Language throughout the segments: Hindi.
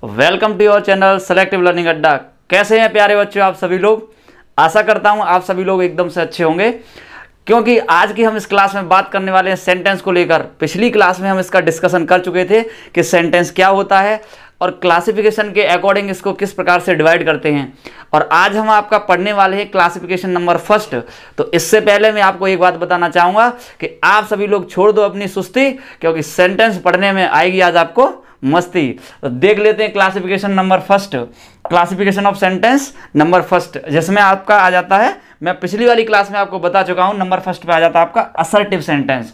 Welcome to your channel selective learning Adda. कैसे हैं प्यारे बच्चों आप सभी लोग। आशा करता हूं आप सभी लोग एकदम से अच्छे होंगे, क्योंकि आज की हम इस क्लास में बात करने वाले हैं सेंटेंस को लेकर। पिछली क्लास में हम इसका डिस्कशन कर चुके थे कि सेंटेंस क्या होता है और क्लासिफिकेशन के अकॉर्डिंग इसको किस प्रकार से डिवाइड करते हैं। और आज हम आपका पढ़ने वाले हैं क्लासिफिकेशन नंबर फर्स्ट। तो इससे पहले मैं आपको एक बात बताना चाहूँगा कि आप सभी लोग छोड़ दो अपनी सुस्ती, क्योंकि सेंटेंस पढ़ने में आएगी आज आपको मस्ती। तो देख लेते हैं classification number first, classification of sentence number first, जिसमें आपका आ जाता है, मैं पिछली वाली क्लास में आपको बता चुका हूँ, नंबर फर्स्ट पे आ जाता है आपका असर्टिव सेंटेंस।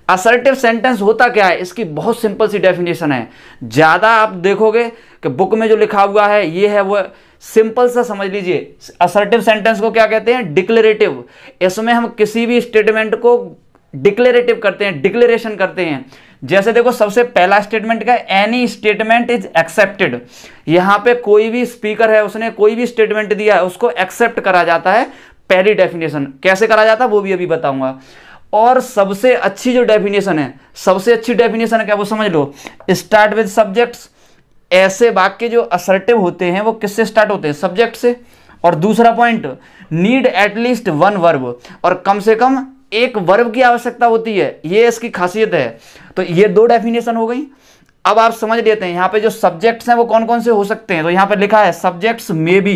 असर्टिव सेंटेंस होता क्या है, इसकी बहुत सिंपल सी डेफिनेशन है। ज़्यादा आप देखोगे कि बुक में जो लिखा हुआ है ये है वो सिंपल सा समझ लीजिए। असर्टिव सेंटेंस को क्या कहते हैं, डिक्लेरेटिव। इसमें हम किसी भी स्टेटमेंट को डिक्लेरेटिव करते हैं, डिक्लेरेशन करते हैं। जैसे देखो सबसे पहला स्टेटमेंट क्या है, एनी स्टेटमेंट इज एक्सेप्टेड। यहां पे कोई भी स्पीकर है, उसने कोई भी स्टेटमेंट दिया है, उसको एक्सेप्ट करा जाता है। पहली डेफिनेशन कैसे करा जाता है वो भी अभी बताऊंगा। और सबसे अच्छी जो डेफिनेशन है, सबसे अच्छी डेफिनेशन है क्या वो समझ लो, स्टार्ट विद सब्जेक्ट्स। ऐसे वाक्य जो असर्टिव होते हैं वो किससे स्टार्ट होते हैं, सब्जेक्ट से। और दूसरा point, need at least one verb, और कम से कम एक वर्ब की आवश्यकता होती है, ये इसकी खासियत है। तो ये दो डेफिनेशन हो गई। अब आप समझ लेते हैं यहाँ पे जो सब्जेक्ट्स हैं वो कौन कौन से हो सकते हैं। तो यहाँ पे लिखा है सब्जेक्ट्स में भी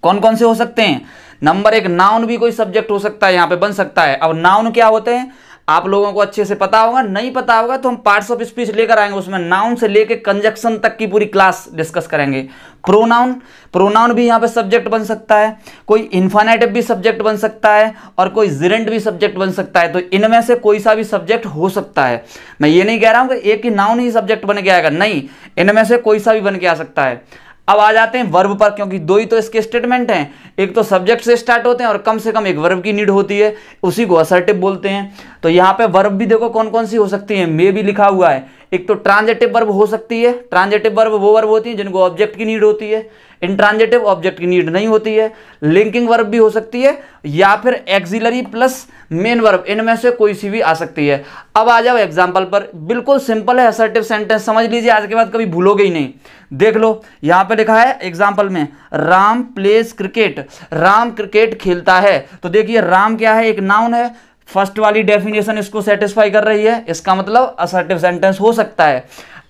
कौन कौन से हो सकते हैं। नंबर एक, नाउन भी कोई सब्जेक्ट हो सकता है, यहाँ पे बन सकता है। अब नाउन क्या होते हैं आप लोगों को अच्छे से पता होगा, नहीं पता होगा तो हम पार्ट्स ऑफ स्पीच लेकर आएंगे, उसमें नाउन से लेके कंजक्शन तक की पूरी क्लास डिस्कस करेंगे। प्रोनाउन, प्रोनाउन भी यहाँ पे सब्जेक्ट बन सकता है, कोई इन्फिनेटिव भी सब्जेक्ट बन सकता है, और कोई जिरेंट भी सब्जेक्ट बन सकता है। तो इनमें से कोई सा भी सब्जेक्ट हो सकता है। मैं ये नहीं कह रहा हूँ कि एक ही नाउन ही सब्जेक्ट बन के आएगा, नहीं, इनमें से कोई सा भी बन के आ सकता है। अब आ जाते हैं वर्ब पर, क्योंकि दो ही तो इसके स्टेटमेंट हैं, एक तो सब्जेक्ट से स्टार्ट होते हैं और कम से कम एक वर्ब की नीड होती है, उसी को असर्टिव बोलते हैं। तो यहाँ पे वर्ब भी देखो कौन कौन सी हो सकती है, मे भी लिखा हुआ है। एक तो ट्रांजिटिव वर्ब हो सकती है, ट्रांजिटिव वर्ब वो वर्ब होती है जिनको ऑब्जेक्ट की नीड होती है, इंट्रांजिटिव ऑब्जेक्ट की नीड नहीं होती है। लिंकिंग वर्ब भी हो सकती है, या फिर एक्सिलरी प्लस मेन वर्ब, इनमें से कोई सी भी आ सकती है। अब आ जाओ एग्जांपल पर, बिल्कुल सिंपल है असर्टिव सेंटेंस, समझ लीजिए, आज के बाद कभी भूलोगे ही नहीं। देख लो यहाँ पे लिखा है एग्जांपल में, Ram pledge cricket, Ram cricket खेलता है। तो देखिए राम क्या है, एक नाउन है, फर्स्ट वाली डेफिनेशन इसको सेटिस्फाई कर रही है, इसका मतलब असर्टिव सेंटेंस हो सकता है।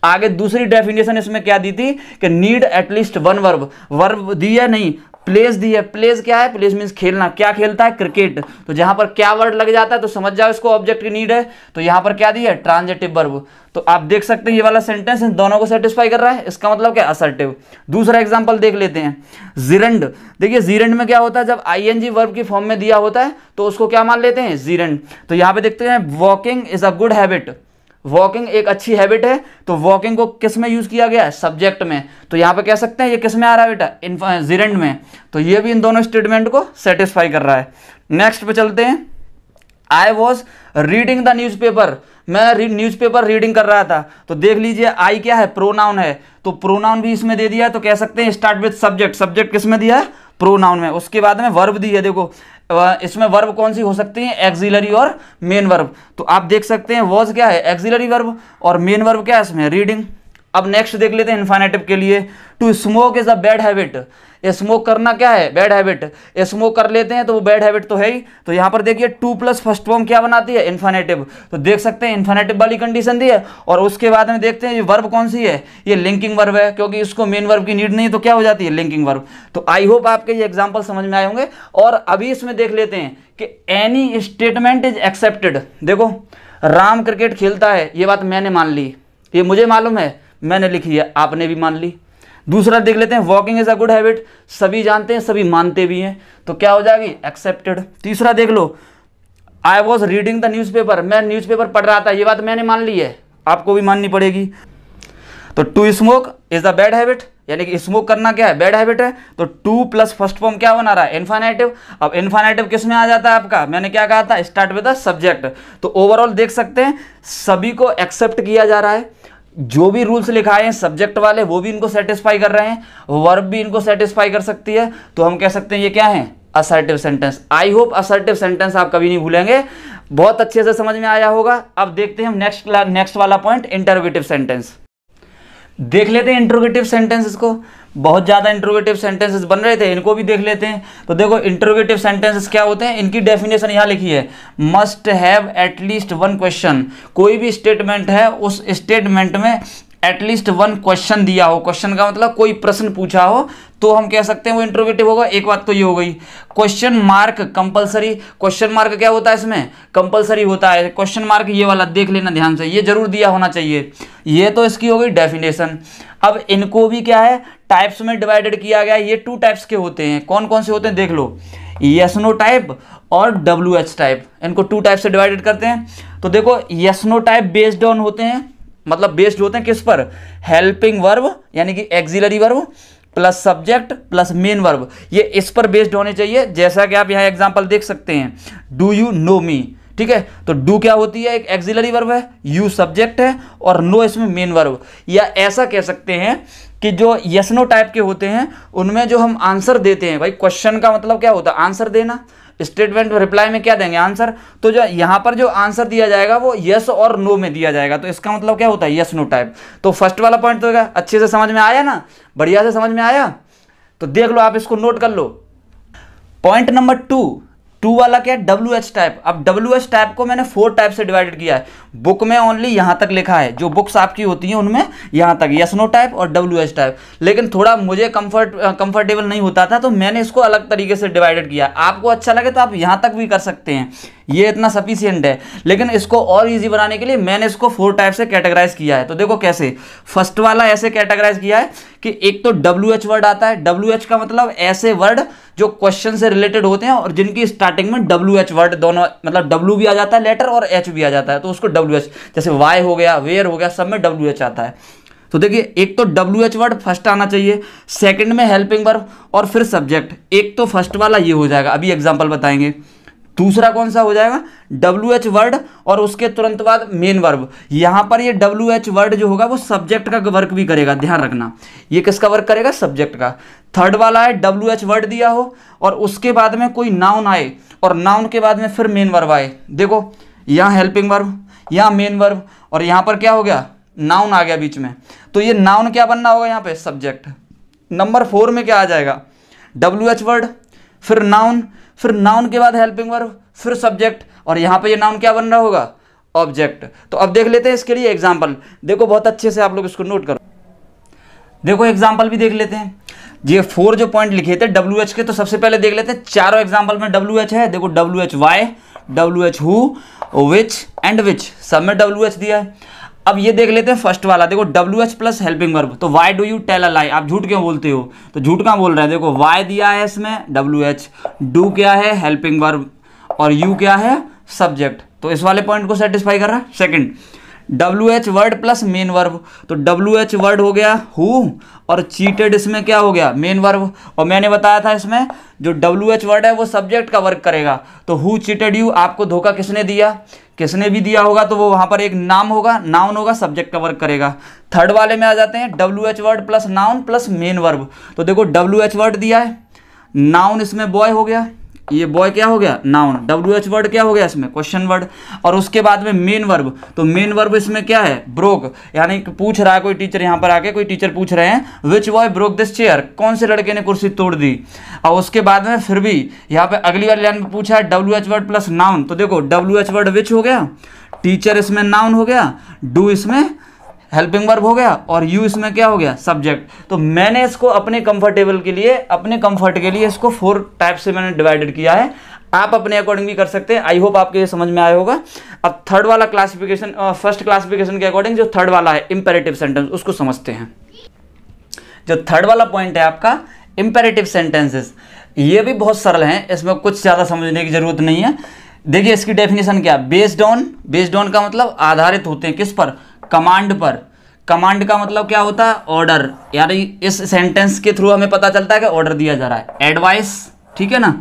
आगे दूसरी डेफिनेशन इसमें क्या दी थी कि need at least one verb, verb दी है नहीं, प्लेस दी है। प्लेस क्या है, प्लेस मीन्स खेलना, क्या खेलता है, क्रिकेट। तो जहां पर क्या वर्ड लग जाता है तो समझ जाओ इसको ऑब्जेक्ट की नीड है। तो यहां पर क्या दी है, ट्रांजिटिव वर्ब। तो आप देख सकते हैं ये वाला सेंटेंस इन दोनों को सेटिस्फाई कर रहा है, इसका मतलब क्या, असर्टिव। दूसरा एग्जांपल देख लेते हैं, जिरेंड। देखिए जिरेंड में क्या होता है, जब आईएनजी वर्ब की फॉर्म में दिया होता है तो उसको क्या मान लेते हैं, जिरेंड। तो यहां पे देखते हैं walking is a good habit, walking एक अच्छी हैबिट है। तो वॉकिंग को किस में यूज किया गया है, सब्जेक्ट में। तो यहां पे कह सकते हैं ये किस में आ रहा है बेटा, जिरेंड में। तो ये भी इन दोनों स्टेटमेंट को सेटिस्फाई कर रहा है। नेक्स्ट पे चलते हैं, आई वॉज रीडिंग द न्यूज़पेपर, मैं न्यूज़पेपर रीडिंग कर रहा था। तो देख लीजिए आई क्या है, प्रोनाउन है, तो प्रोनाउन भी इसमें दे दिया है। तो कह सकते हैं स्टार्ट विद सब्जेक्ट, सब्जेक्ट किस में दिया है, प्रोनाउन में। उसके बाद में वर्ब दी है, देखो इसमें वर्ब कौन सी हो सकती है, एक्सिलरी और मेन वर्ब। तो आप देख सकते हैं वॉज क्या है, एक्सिलरी वर्ब, और मेन वर्ब क्या है इसमें, रीडिंग। अब नेक्स्ट देख लेते हैं इन्फिनेटिव के लिए, to smoke is a bad habit, smoke करना क्या है, बैड हैबिट। स्मोक कर लेते हैं तो वो बैड हैबिट तो है ही। तो यहाँ पर देखिए टू प्लस फर्स्ट फॉर्म क्या बनाती है, इन्फिनेटिव। तो देख सकते हैं इन्फिनेटिव वाली कंडीशन दी है। और उसके बाद में देखते हैं ये वर्ब कौन सी है, ये लिंकिंग वर्ब है, क्योंकि इसको मेन वर्ब की नीड नहीं, तो क्या हो जाती है, लिंकिंग वर्ब। तो आई होप आपके ये एग्जाम्पल समझ में आए होंगे। और अभी इसमें देख लेते हैं कि एनी स्टेटमेंट इज एक्सेप्टेड। देखो राम क्रिकेट खेलता है, ये बात मैंने मान ली, ये मुझे मालूम है, मैंने लिखी है, आपने भी मान ली। दूसरा देख लेते हैं, walking is a good habit, सभी जानते हैं, सभी मानते भी हैं, तो क्या हो जाएगी, एक्सेप्टेड। तीसरा देख लो, I was reading the newspaper, मैं न्यूज़पेपर पढ़ रहा था, ये बात मैंने मान ली है, आपको भी माननी पड़ेगी। तो to smoke is a bad habit, यानी कि स्मोक करना क्या है, बैड हैबिट है। तो टू प्लस फर्स्ट फॉर्म क्या बना रहा है, इन्फिनेटिव। अब इन्फिनेटिव किस में आ जाता है आपका, मैंने क्या कहा था, स्टार्ट विद द सब्जेक्ट। तो ओवरऑल देख सकते हैं सभी को एक्सेप्ट किया जा रहा है, जो भी रूल्स लिखाए हैं सब्जेक्ट वाले वो भी इनको सेटिस्फाई कर रहे हैं, वर्ब भी इनको सेटिस्फाई कर सकती है। तो हम कह सकते हैं ये क्या है, assertive sentence. I hope assertive sentence आप कभी नहीं भूलेंगे, बहुत अच्छे से समझ में आया होगा। अब देखते हैं हम नेक्स्ट वाला पॉइंट, इंटरोगेटिव सेंटेंस। देख लेते हैं इंट्रोगेटिव सेंटेंसेस को, बहुत ज़्यादा इंट्रोगेटिव सेंटेंसेस बन रहे थे, इनको भी देख लेते हैं। तो देखो इंट्रोगेटिव सेंटेंसेस क्या होते हैं, इनकी डेफिनेशन यहाँ लिखी है, must have at least one question. कोई भी स्टेटमेंट है, उस स्टेटमेंट में एटलीस्ट वन क्वेश्चन दिया हो, क्वेश्चन का मतलब कोई प्रश्न पूछा हो, तो हम कह सकते हैं वो इंट्रोगेटिव होगा। एक बात तो ये हो गई। Question mark compulsory, question mark क्या होता है इसमें, कंपलसरी होता है। क्वेश्चन मार्क ये वाला देख लेना ध्यान से, ये जरूर दिया होना चाहिए। ये तो इसकी हो गई डेफिनेशन। अब इनको भी क्या है, टाइप्स में डिवाइडेड किया गया। ये 2 टाइप्स के होते हैं। कौन कौन से होते हैं देख लो, यस नो टाइप और WH टाइप। इनको 2 टाइप से डिवाइडेड करते हैं। तो देखो yes no type based on होते हैं, मतलब बेस्ड होते हैं किस पर, हेल्पिंग वर्ब यानी कि axillary verb plus subject plus main verb, ये इस पर बेस्ड होने चाहिए। जैसा कि आप यहाँ एग्जांपल देख सकते हैं, डू यू नो मी, ठीक है। तो डू क्या होती है, एक एक्सिलरी वर्ब है, यू सब्जेक्ट है और नो इसमें मेन वर्ब। या ऐसा कह सकते हैं कि जो यस नो टाइप के होते हैं उनमें जो हम आंसर देते हैं, भाई क्वेश्चन का मतलब क्या होता है, आंसर देना। स्टेटमेंट रिप्लाई में क्या देंगे, आंसर। तो जो यहाँ पर जो आंसर दिया जाएगा वो यस और नो में दिया जाएगा। तो इसका मतलब क्या होता है, यस नो टाइप। तो फर्स्ट वाला पॉइंट तो अच्छे से समझ में आया ना, बढ़िया से समझ में आया। तो देख लो, आप इसको नोट कर लो। पॉइंट नंबर 2 वाला क्या है, WH टाइप। अब WH टाइप को मैंने 4 टाइप से डिवाइडेड किया है। बुक में ओनली यहाँ तक लिखा है, जो बुक्स आपकी होती हैं उनमें यहाँ तक यस नो टाइप और WH टाइप। लेकिन थोड़ा मुझे कंफर्टेबल नहीं होता था, तो मैंने इसको अलग तरीके से डिवाइडेड किया। आपको अच्छा लगे तो आप यहाँ तक भी कर सकते हैं, ये इतना सफिशियंट है। लेकिन इसको और इजी बनाने के लिए मैंने इसको 4 टाइप से कैटेगराइज किया है। तो देखो कैसे, फर्स्ट वाला ऐसे कैटेगराइज किया है कि एक तो WH वर्ड आता है। WH का मतलब ऐसे वर्ड जो क्वेश्चन से रिलेटेड होते हैं और जिनकी स्टार्टिंग में WH वर्ड दोनों, मतलब W भी आ जाता है लेटर और H भी आ जाता है, तो उसको WH, जैसे वाई हो गया, वेयर हो गया, सब में WH आता है। तो देखिए, एक तो WH वर्ड फर्स्ट आना चाहिए, सेकंड में हेल्पिंग वर्ब और फिर सब्जेक्ट। एक तो फर्स्ट वाला ये हो जाएगा, अभी एग्जांपल बताएंगे। दूसरा कौन सा हो जाएगा, WH वर्ड और उसके तुरंत बाद मेन वर्ब। यहां पर ये WH वर्ड जो होगा वो सब्जेक्ट का वर्क भी करेगा, ध्यान रखना। ये किसका वर्क करेगा, सब्जेक्ट का। थर्ड वाला है WH वर्ड दिया हो और उसके बाद में कोई नाउन आए और नाउन के बाद में फिर मेन वर्ब आए। देखो यहाँ हेल्पिंग वर्ब, यहाँ मेन वर्ब और यहाँ पर क्या हो गया, नाउन आ गया बीच में। तो ये नाउन क्या बनना होगा यहाँ पे, सब्जेक्ट। नंबर 4 में क्या आ जाएगा, WH वर्ड फिर नाउन के बाद हेल्पिंग वर्ब फिर सब्जेक्ट और यहाँ पे ये नाउन क्या बन रहा होगा, ऑब्जेक्ट। तो अब देख लेते हैं इसके लिए एग्जांपल। देखो बहुत अच्छे से आप लोग इसको नोट करो। देखो एग्जांपल भी देख लेते हैं। ये 4 जो पॉइंट लिखे थे WH के, तो सबसे पहले देख लेते हैं। चारों एग्जांपल में WH है। देखो WH why, WH who, which and which, सब में WH दिया है। अब ये देख लेते हैं फर्स्ट वाला। देखो WH प्लस हेल्पिंग वर्ब। तो why do you tell a lie, आप झूठ क्यों बोलते हो, तो झूठ कहाँ बोल रहे हैं। देखो वाई दिया है इसमें WH, डू क्या है हेल्पिंग वर्ब और यू क्या है सब्जेक्ट। तो इस वाले पॉइंट को सेटिस्फाई कर रहा है। Second WH word plus main verb. तो WH वर्ड हो गया हु और चीटेड इसमें क्या हो गया, मेन वर्ब। और मैंने बताया था इसमें जो WH वर्ड है वो सब्जेक्ट का वर्क करेगा। तो हु चीटेड यू, आपको धोखा किसने दिया, किसने भी दिया होगा तो वो वहां पर एक नाम होगा, नाउन होगा, सब्जेक्ट का वर्क करेगा। थर्ड वाले में आ जाते हैं WH word plus noun plus main verb. तो देखो WH वर्ड दिया है, नाउन इसमें बॉय हो गया, ये बॉय क्या हो गया, नाउन। WH वर्ड क्या हो गया इसमें, क्वेश्चन वर्ड। और उसके बाद में मेन वर्ब। तो मेन वर्ब इसमें क्या है, ब्रोक, यानी पूछ रहा है कोई टीचर, यहाँ पर आके कोई टीचर पूछ रहे हैं विच बॉय ब्रोक दिस चेयर, कौन से लड़के ने कुर्सी तोड़ दी। और उसके बाद में फिर भी यहाँ पे अगली वाली लाइन में पूछा है WH वर्ड प्लस नाउन। तो देखो WH वर्ड विच हो गया, टीचर इसमें नाउन हो गया, डू इसमें हेल्पिंग वर्ब हो गया और यू इसमें क्या हो गया, सब्जेक्ट। तो मैंने इसको अपने कंफर्टेबल के लिए, अपने कंफर्ट के लिए इसको 4 टाइप से मैंने डिवाइडेड किया है। आप अपने अकॉर्डिंग भी कर सकते हैं। आई होप आपके समझ में आया होगा। अब थर्ड वाला क्लासिफिकेशन, फर्स्ट क्लासिफिकेशन के अकॉर्डिंग जो थर्ड वाला है इंपेरेटिव सेंटेंस, उसको समझते हैं। जो थर्ड वाला पॉइंट है आपका इंपेरेटिव सेंटेंसेस, ये भी बहुत सरल है, इसमें कुछ ज़्यादा समझने की जरूरत नहीं है। देखिए इसकी डेफिनेशन क्या, बेस्ड ऑन का मतलब आधारित होते हैं किस पर, कमांड पर। कमांड का मतलब क्या होता है, ऑर्डर। यानी इस सेंटेंस के थ्रू हमें पता चलता है कि ऑर्डर दिया जा रहा है। एडवाइस, ठीक है ना,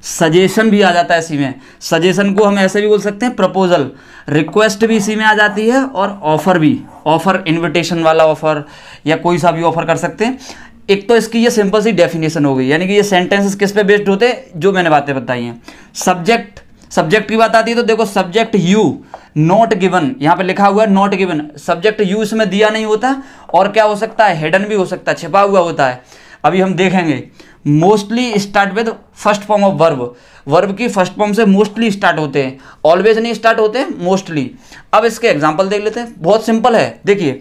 सजेशन भी आ जाता है इसी में। सजेशन को हम ऐसे भी बोल सकते हैं प्रपोजल। रिक्वेस्ट भी इसी में आ जाती है और ऑफर भी, ऑफर इन्विटेशन वाला ऑफर या कोई सा भी ऑफर कर सकते हैं। एक तो इसकी ये सिंपल सी डेफिनेशन हो गई, यानी कि ये सेंटेंसेस किस पे बेस्ड होते हैं, जो मैंने बातें बताई हैं। सब्जेक्ट सब्जेक्ट की बात आती है तो देखो सब्जेक्ट यू नॉट गिवन, यहाँ पे लिखा हुआ है नॉट गिवन, सब्जेक्ट यू इसमें दिया नहीं होता, और क्या हो सकता है, हिडन भी हो सकता है, छिपा हुआ होता है। अभी हम देखेंगे mostly start with first form of verb, verb की फर्स्ट फॉर्म से मोस्टली स्टार्ट होते हैं, ऑलवेज नहीं स्टार्ट होते, मोस्टली। अब इसके एग्जांपल देख लेते हैं, बहुत सिंपल है। देखिए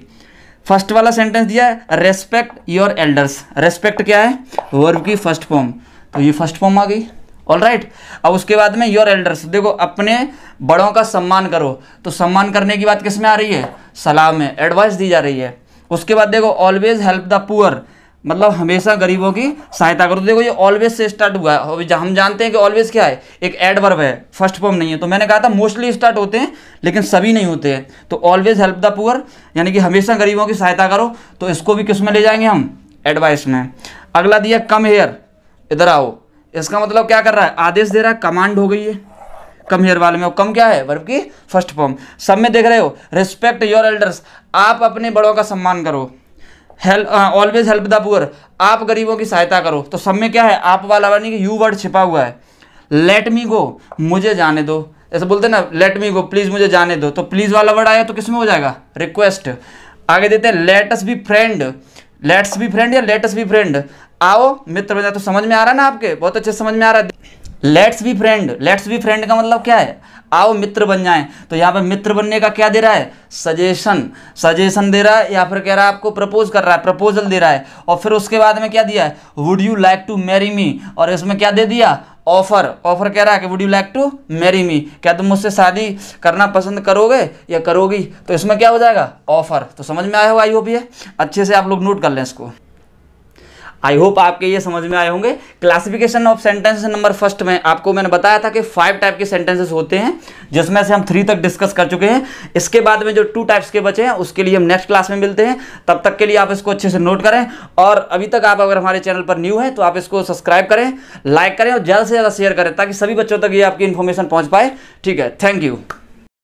फर्स्ट वाला सेंटेंस दिया है रेस्पेक्ट योर एल्डर्स, रेस्पेक्ट क्या है, वर्ब की फर्स्ट फॉर्म, तो ये फर्स्ट फॉर्म आ गई, ऑलराइट। अब उसके बाद में योर एल्डर्स, देखो अपने बड़ों का सम्मान करो, तो सम्मान करने की बात किस में आ रही है, सलाह में, एडवाइस दी जा रही है। उसके बाद देखो ऑलवेज हेल्प द पुअर, मतलब हमेशा गरीबों की सहायता करो, तो देखो ये ऑलवेज से स्टार्ट हुआ है, और हम जानते हैं कि ऑलवेज क्या है, एक एडवर्ब है, फर्स्ट फॉर्म नहीं है। तो मैंने कहा था मोस्टली स्टार्ट होते हैं लेकिन सभी नहीं होते हैं, तो ऑलवेज हेल्प द पुअर यानी कि हमेशा गरीबों की सहायता करो, तो इसको भी किस में ले जाएंगे हम, एडवाइस में। अगला दिया कम हेयर, इधर आओ, इसका मतलब क्या कर रहा है, आदेश दे रहा है, कमांड हो गई है कम हेयर वाले में, और कम क्या है, वर्ब की फर्स्ट फॉर्म। सब में देख रहे हो, रिस्पेक्ट योर एल्डर्स, आप अपने बड़ों का सम्मान करो, ऑलवेज हेल्प द पुअर, आप गरीबों की सहायता करो, तो सब में क्या है, आप वाला यानी कि यू वर्ड छिपा हुआ है। लेट मी गो, मुझे जाने दो, ऐसे बोलते हैं ना, लेट मी गो, प्लीज मुझे जाने दो, तो प्लीज वाला वर्ड आया तो किस में हो जाएगा, रिक्वेस्ट। आगे देते हैं let us be friend, let's be friend या लेट अस बी फ्रेंड, आओ मित्र बन जाए, तो समझ में आ रहा है ना आपके, बहुत अच्छे समझ में आ रहा है। Let's be friend, let's be friend का मतलब क्या है, आओ मित्र बन जाएं, तो यहाँ पे मित्र बनने का क्या दे रहा है, सजेशन, सजेशन दे रहा है, या फिर कह रहा है आपको प्रपोज कर रहा है, प्रपोजल दे रहा है। और फिर उसके बाद में क्या दिया है, would you like to marry me, और इसमें क्या दे दिया, ऑफर, ऑफर कह रहा है कि would you like to marry me, क्या तुम मुझसे शादी करना पसंद करोगे या करोगी, तो इसमें क्या हो जाएगा, ऑफर। तो समझ में आया होगा, आई होप ये अच्छे से आप लोग नोट कर लें इसको। आई होप आपके ये समझ में आए होंगे। Classification of sentences number first में आपको मैंने बताया था कि 5 टाइप के सेंटेंसेस होते हैं, जिसमें से हम 3 तक डिस्कस कर चुके हैं। इसके बाद में जो 2 टाइप्स के बचे हैं उसके लिए हम नेक्स्ट क्लास में मिलते हैं, तब तक के लिए आप इसको अच्छे से नोट करें। और अभी तक आप अगर हमारे चैनल पर न्यू हैं तो आप इसको सब्सक्राइब करें, लाइक करें और ज़्यादा से ज़्यादा शेयर करें, ताकि सभी बच्चों तक ये आपकी इन्फॉर्मेशन पहुँच पाए। ठीक है, थैंक यू।